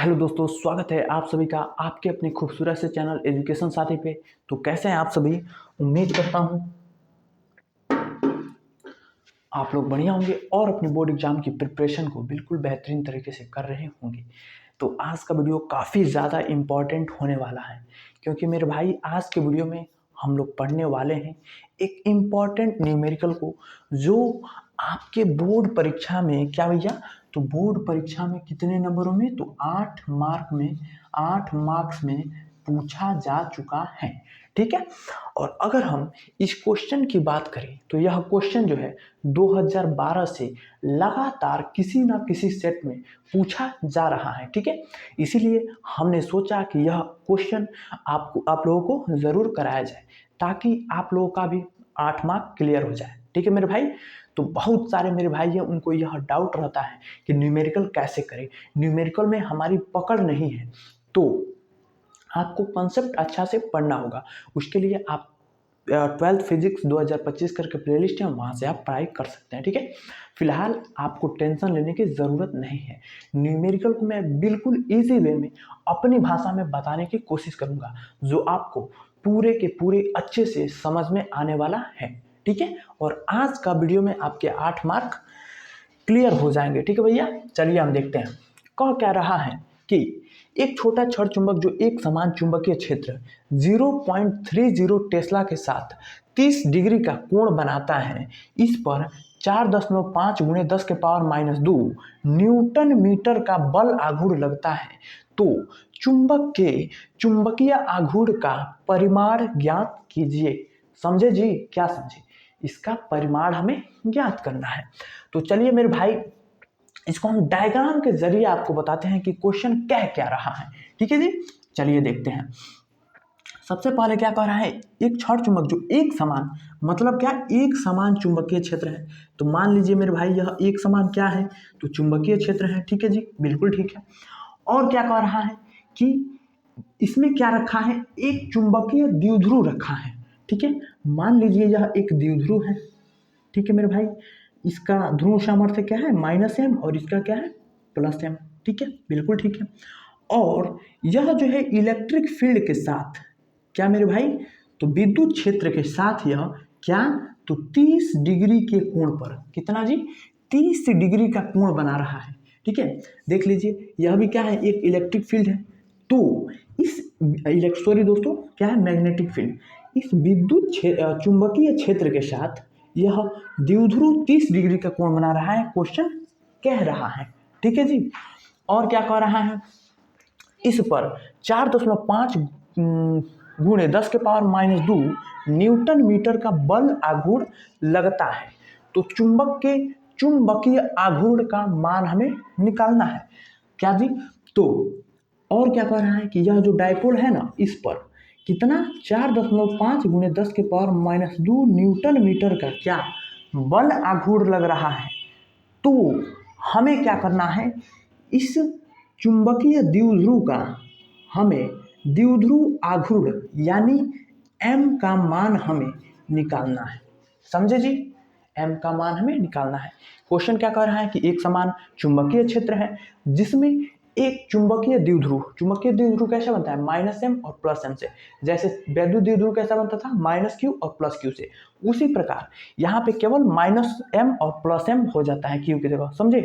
Hello दोस्तों, स्वागत है आप सभी का आपके अपने खूबसूरत से चैनल एजुकेशन साथी पे। तो कैसे हैं आप सभी? उम्मीद करता हूं आप लोग बढ़िया होंगे और अपनी बोर्ड एग्जाम की प्रिपरेशन को बिल्कुल बेहतरीन तरीके से कर रहे होंगे। तो आज का वीडियो काफ़ी ज़्यादा इम्पॉर्टेंट होने वाला है, क्योंकि मेरे भाई आज के वीडियो में हम लोग पढ़ने वाले हैं एक इम्पॉर्टेंट न्यूमेरिकल को, जो आपके बोर्ड परीक्षा में क्या भैया, तो बोर्ड परीक्षा में कितने नंबरों में, तो 8 मार्क्स में पूछा जा चुका है। ठीक है। और अगर हम इस क्वेश्चन की बात करें तो यह क्वेश्चन जो है 2012 से लगातार किसी ना किसी सेट में पूछा जा रहा है। ठीक है। इसीलिए हमने सोचा कि यह क्वेश्चन आप लोगों को ज़रूर कराया जाए, ताकि आप लोगों का भी 8 मार्क क्लियर हो जाए। ठीक है मेरे भाई। तो बहुत सारे मेरे भाई हैं, उनको यह डाउट रहता है कि न्यूमेरिकल कैसे करें, न्यूमेरिकल में हमारी पकड़ नहीं है। तो आपको कॉन्सेप्ट अच्छा से पढ़ना होगा। उसके लिए आप 12th फिजिक्स 2025 करके प्लेलिस्ट है, वहाँ से आप पढ़ाई कर सकते हैं। ठीक है। फिलहाल आपको टेंशन लेने की ज़रूरत नहीं है। न्यूमेरिकल को मैं बिल्कुल इजी वे में अपनी भाषा में बताने की कोशिश करूँगा, जो आपको पूरे के पूरे अच्छे से समझ में आने वाला है। ठीक है। और आज का वीडियो में आपके 8 मार्क क्लियर हो जाएंगे। ठीक है भैया, चलिए हम देखते हैं। कह क्या रहा है कि एक छोटा छड़ चुंबक जो एक समान चुंबकीय क्षेत्र 0.30 टेस्ला के साथ 30 डिग्री का कोण बनाता है, इस पर 4.5 गुणे 10 के पावर -2 न्यूटन मीटर का बल आघूर्ण लगता है, तो चुंबक के चुंबकीय आघूर्ण का परिमाण ज्ञात कीजिए। समझे जी? क्या समझे? इसका परिमाण हमें ज्ञात करना है। तो चलिए मेरे भाई, इसको हम डायग्राम के जरिए आपको बताते हैं कि क्वेश्चन कह क्या रहा है। ठीक है जी, चलिए देखते हैं। सबसे पहले क्या कह रहा है, एक छड़ चुंबक जो एक समान, मतलब क्या, एक समान चुंबकीय क्षेत्र है। तो मान लीजिए मेरे भाई यह एक समान क्या है, तो चुंबकीय क्षेत्र है। ठीक है जी, बिल्कुल ठीक है। और क्या कह रहा है कि इसमें क्या रखा है, एक चुंबकीय द्विध्रुव रखा है। ठीक है। मान लीजिए यह एक द्विध्रुव है। ठीक है मेरे भाई, इसका ध्रुव सामर्थ्य क्या है, -m, और इसका क्या है, +m। ठीक है, बिल्कुल ठीक है। और यह जो है इलेक्ट्रिक फील्ड के साथ क्या मेरे भाई, तो विद्युत क्षेत्र के साथ यह क्या, तो 30 डिग्री के कोण पर, कितना जी, 30 डिग्री का कोण बना रहा है। ठीक है। देख लीजिए, यह भी क्या है, एक इलेक्ट्रिक फील्ड है। तो इस सॉरी दोस्तों, क्या है, मैग्नेटिक फील्ड। इस विद्युत चुंबकीय क्षेत्र के साथ यह द्विध्रुव 30 डिग्री का कोण बना रहा है, क्वेश्चन कह रहा है। ठीक है जी। और क्या कह रहा है, इस पर 4.5 गुणे 10 के पावर -2 न्यूटन मीटर का बल आघूर्ण लगता है। तो चुंबक के चुंबकीय आघूर्ण का मान हमें निकालना है। क्या जी? तो और क्या कह रहा है कि यह जो डायपोल है ना, इस पर कितना, 4.5 गुणे 10 के पावर -2 न्यूटन मीटर का क्या बल आघूर्ण लग रहा है। तो हमें क्या करना है, इस चुंबकीय द्विध्रुव का हमें द्विध्रुव आघूर्ण यानी m का मान हमें निकालना है। समझे जी? m का मान हमें निकालना है। क्वेश्चन क्या कह रहा है कि एक समान चुंबकीय क्षेत्र है जिसमें एक चुंबकीय द्विध्रुव कैसा बनता है, -m और +m से। जैसे वैद्युत द्विध्रुव कैसा बनता था, -q और +q से। उसी प्रकार यहाँ पे केवल -m और +m हो जाता है q की जगह। समझे?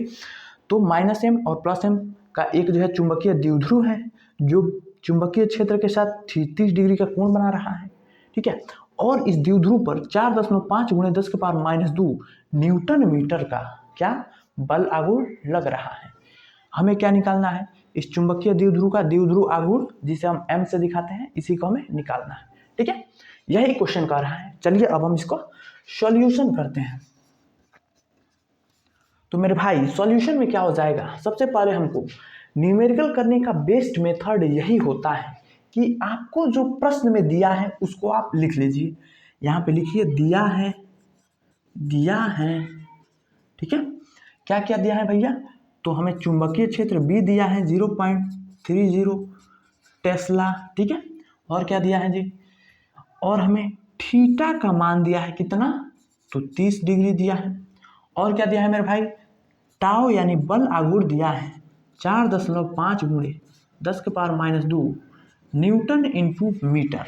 तो -m और +m का एक जो है चुंबकीय द्विध्रुव है, जो चुंबकीय क्षेत्र के साथ 30 डिग्री का कोण बना रहा है। ठीक है। और इस द्विध्रुव पर 4.5 गुणे 10 के पावर -2 न्यूटन मीटर का क्या बल आघूर्ण लग रहा है। हमें क्या निकालना है, इस चुंबकीय द्विध्रुव का द्विध्रुव आघूर्ण, जिसे हम m से दिखाते हैं, इसी को हमें निकालना है। ठीक है, यही क्वेश्चन कर रहा है। चलिए अब हम इसको सॉल्यूशन करते हैं। तो मेरे भाई सॉल्यूशन में क्या हो जाएगा, सबसे पहले हमको न्यूमेरिकल करने का बेस्ट मेथड यही होता है कि आपको जो प्रश्न में दिया है उसको आप लिख लीजिए। यहाँ पे लिखिए, दिया है। ठीक है। क्या क्या दिया है भैया, तो हमें चुंबकीय क्षेत्र B दिया है 0.30 टेस्ला। ठीक है। और क्या दिया है जी, और हमें थीटा का मान दिया है कितना, तो 30 डिग्री दिया है। और क्या दिया है मेरे भाई, टाउ यानी बल आघूर्ण दिया है 4.5 गुणे 10⁻², न्यूटन इंटू मीटर।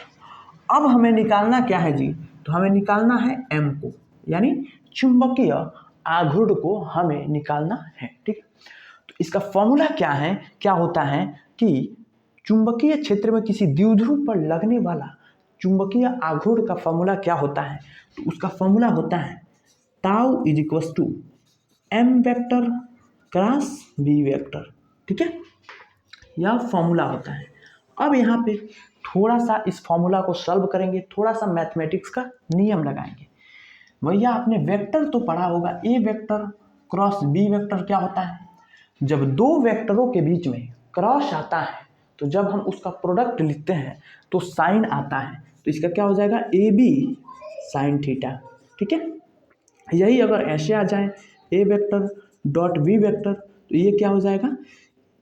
अब हमें निकालना क्या है जी? तो हमें निकालना है m को, यानी चुंबकीय आघूर्ण को हमें निकालना है। ठीक है, तो इसका फॉर्मूला क्या है? क्या होता है कि चुंबकीय क्षेत्र में किसी द्विध्रुव पर लगने वाला चुंबकीय आघूर्ण का फॉर्मूला क्या होता है? तो उसका फॉर्मूला होता है tau is equal to M vector cross B vector. ठीक है, यह फॉर्मूला होता है। अब यहाँ पे थोड़ा सा इस फॉर्मूला को सॉल्व करेंगे, थोड़ा सा मैथमेटिक्स का नियम लगाएंगे। भैया आपने वेक्टर तो पढ़ा होगा, ए वेक्टर क्रॉस बी वेक्टर क्या होता है? जब दो वेक्टरों के बीच में क्रॉस आता है तो जब हम उसका प्रोडक्ट लिखते हैं तो साइन आता है, तो इसका क्या हो जाएगा? A B sine theta. ठीक है, यही अगर ऐसे आ जाए A vector dot B vector, तो ये क्या हो जाएगा?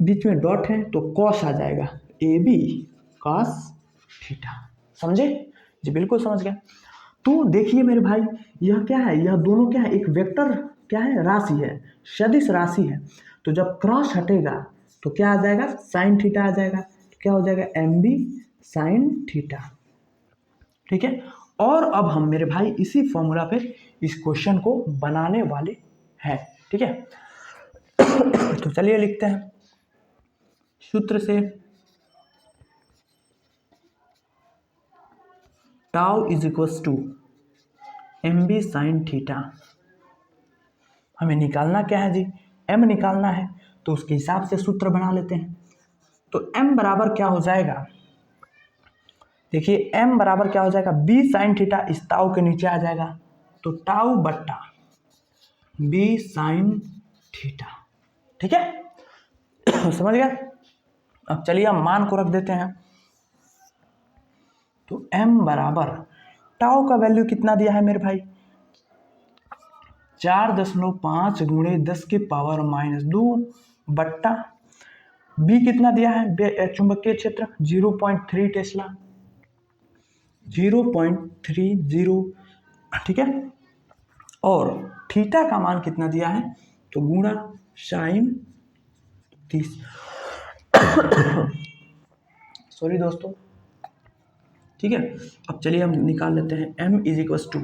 बीच में डॉट है तो कॉस आ जाएगा, ए बी कॉस थीटा। समझे जी? बिल्कुल समझ गए। तो देखिए मेरे भाई, यह क्या है? यह दोनों क्या है? एक वेक्टर क्या है? राशि है, सदिश राशि है। तो जब क्रॉस हटेगा तो क्या आ जाएगा? साइन थीटा आ जाएगा। तो क्या हो जाएगा? M B sine theta. ठीक है, और अब हम मेरे भाई इसी फॉर्मूला पे इस क्वेश्चन को बनाने वाले हैं। ठीक है, तो चलिए लिखते हैं। सूत्र से tau is equal to M B sine theta. हमें निकालना क्या है जी? m निकालना है, तो उसके हिसाब से सूत्र बना लेते हैं। तो m बराबर क्या हो जाएगा? देखिए m बराबर क्या हो जाएगा? b साइन थीटा, इस टाउ के नीचे आ जाएगा, तो टाउ बट्टा b साइन थीटा। ठीक है, समझ गया? अब चलिए हम मान को रख देते हैं। तो m बराबर टाउ का वैल्यू कितना दिया है मेरे भाई? 4.5 गुणे 10⁻², बट्टा बी कितना दिया है? चुंबकीय क्षेत्र 0.3 टेस्ला, 0.30। ठीक है, और थीटा का मान कितना दिया है? तो गुणा साइन 30। सॉरी दोस्तों। ठीक है, अब चलिए हम निकाल लेते हैं। m is equal to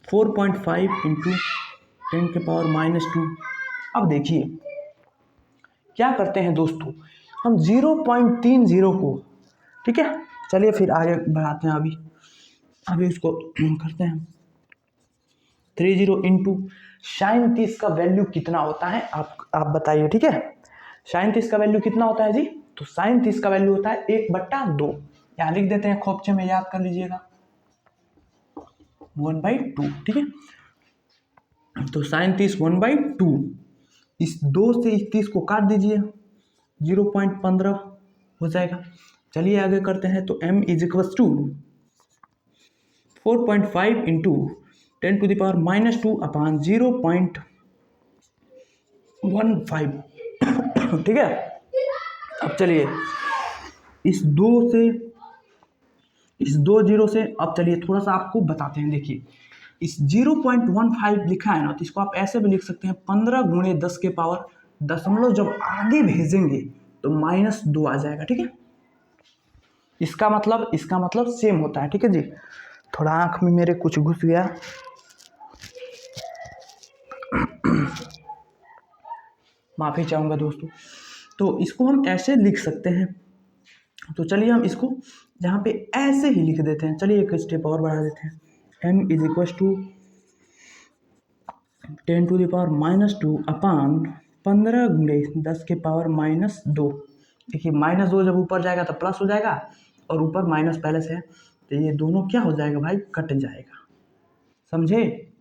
4.5 into 10⁻²। अब देखिए क्या करते हैं दोस्तों, हम 0.30 को, ठीक है, चलिए फिर आगे बढ़ाते हैं। अभी उसको करते हैं 30 इंटू साइन 30 का वैल्यू कितना होता है आप बताइए। ठीक है, साइन 30 का वैल्यू कितना होता है जी? तो साइन 30 का वैल्यू होता है 1/2। यहाँ लिख देते हैं, खोपचे में याद कर लीजिएगा, 1/2। ठीक है, तो साइन 30 1/2, इस 2 से इस 30 को काट दीजिए, 0.15 हो जाएगा। चलिए आगे करते हैं। तो m is equal to 4.5 into 10⁻² upon 0.15। ठीक है, अब चलिए इस 2 जीरो से अब चलिए थोड़ा सा आपको बताते हैं। देखिए इस 0.15 लिखा है ना, तो इसको आप ऐसे भी लिख सकते हैं 15 गुणे 10⁻, दशमलव जब आगे भेजेंगे तो -2 आ जाएगा। ठीक है, इसका मतलब सेम होता है। ठीक है जी, थोड़ा आंख में मेरे कुछ घुस गया, माफ़ी चाहूँगा दोस्तों। तो इसको हम ऐसे लिख सकते हैं। तो चलिए हम इसको यहाँ पे ऐसे ही लिख देते हैं। चलिए एक स्टेप और बढ़ा देते हैं। m इज इक्वल टू 10⁻² अपान 15 गुणे 10⁻²। देखिए -2 जब ऊपर जाएगा तो प्लस हो जाएगा, और ऊपर माइनस पहले से है, तो ये दोनों क्या हो जाएगा भाई? कट जाएगा। समझे?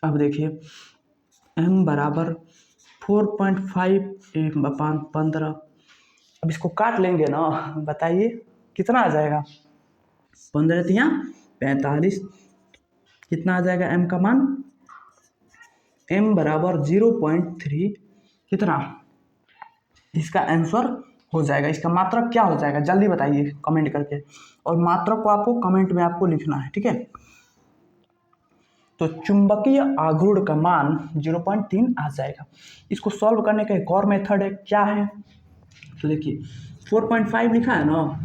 अब देखिए m बराबर 4.5 अपान 15। अब इसको काट लेंगे ना, बताइए कितना आ जाएगा? 15 × 45, कितना आ जाएगा m का मान? m बराबर 0.3 कितना? इसका आंसर हो जाएगा। इसका मात्रक क्या हो जाएगा? जल्दी बताइए कमेंट करके, और मात्रक को आपको कमेंट में आपको लिखना है। ठीक है, तो चुंबकीय आघूर्ण का मान 0.3 आ जाएगा। इसको सॉल्व करने का एक और मेथड है, क्या है? तो देखिए 4.5 लिखा है ना,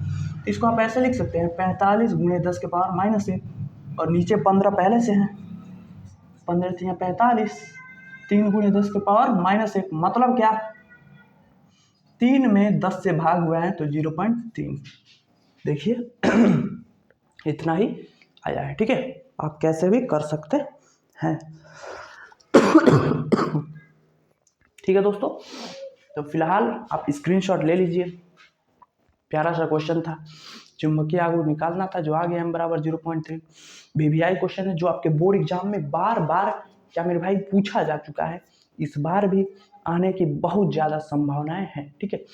इसको आप ऐसे लिख सकते हैं 45 गुणे 10 के पावर -1 और नीचे 15 पहले से हैं, 15 3 45, 3 गुणे 10 के पावर -1 मतलब क्या, 3 में 10 से भाग हुआ है तो 0.3। देखिए इतना ही आया है। ठीक है, आप कैसे भी कर सकते हैं। ठीक है दोस्तों, तो फिलहाल आप स्क्रीनशॉट ले लीजिए। प्यारा सा क्वेश्चन था, चुंबकीय आघूर्ण निकालना था जो आ गया m बराबर 0.3। VVI क्वेश्चन है जो आपके बोर्ड एग्जाम में बार बार क्या मेरे भाई पूछा जा चुका है, इस बार भी आने की बहुत ज़्यादा संभावनाएं हैं। ठीक है,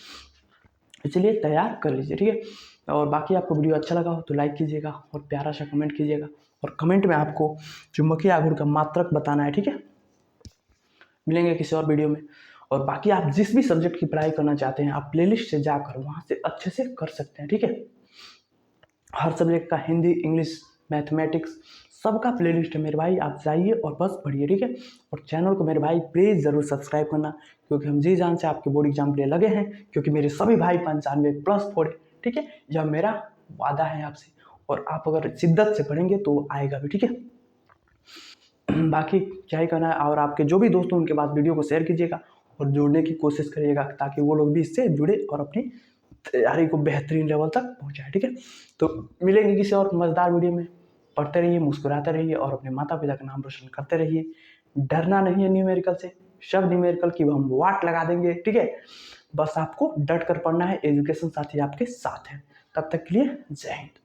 इसलिए तैयार कर लीजिए। ठीक है, और बाकी आपको वीडियो अच्छा लगा हो तो लाइक कीजिएगा और प्यारा सा कमेंट कीजिएगा, और कमेंट में आपको चुंबकीय आघूर्ण का मात्रक बताना है। ठीक है, मिलेंगे किसी और वीडियो में। और बाकी आप जिस भी सब्जेक्ट की पढ़ाई करना चाहते हैं आप प्लेलिस्ट से जाकर वहाँ से अच्छे से कर सकते हैं। ठीक है, हर सब्जेक्ट का हिंदी, इंग्लिश, मैथमेटिक्स सबका प्लेलिस्ट है मेरे भाई, आप जाइए और बस पढ़िए। ठीक है, और चैनल को मेरे भाई प्लीज़ ज़रूर सब्सक्राइब करना, क्योंकि हम जी जान से आपके बोर्ड एग्जाम के लिए लगे हैं, क्योंकि मेरे सभी भाई 95+4 है। ठीक है, यह मेरा वादा है आपसे, और आप अगर शिद्दत से पढ़ेंगे तो आएगा भी। ठीक है, बाकी क्या ही करना है, और आपके जो भी दोस्त हैं उनके पास वीडियो को शेयर कीजिएगा और जोड़ने की कोशिश करिएगा ताकि वो लोग भी इससे जुड़े और अपनी तैयारी को बेहतरीन लेवल तक पहुंचाए। ठीक है, तो मिलेंगे किसी और मज़ेदार वीडियो में। पढ़ते रहिए, मुस्कुराते रहिए और अपने माता पिता का नाम रोशन करते रहिए। डरना नहीं है न्यूमेरिकल से, सब न्यूमेरिकल की हम वाट लगा देंगे। ठीक है, बस आपको डट कर पढ़ना है, एजुकेशन साथी आपके साथ है। तब तक के लिए जय हिंद।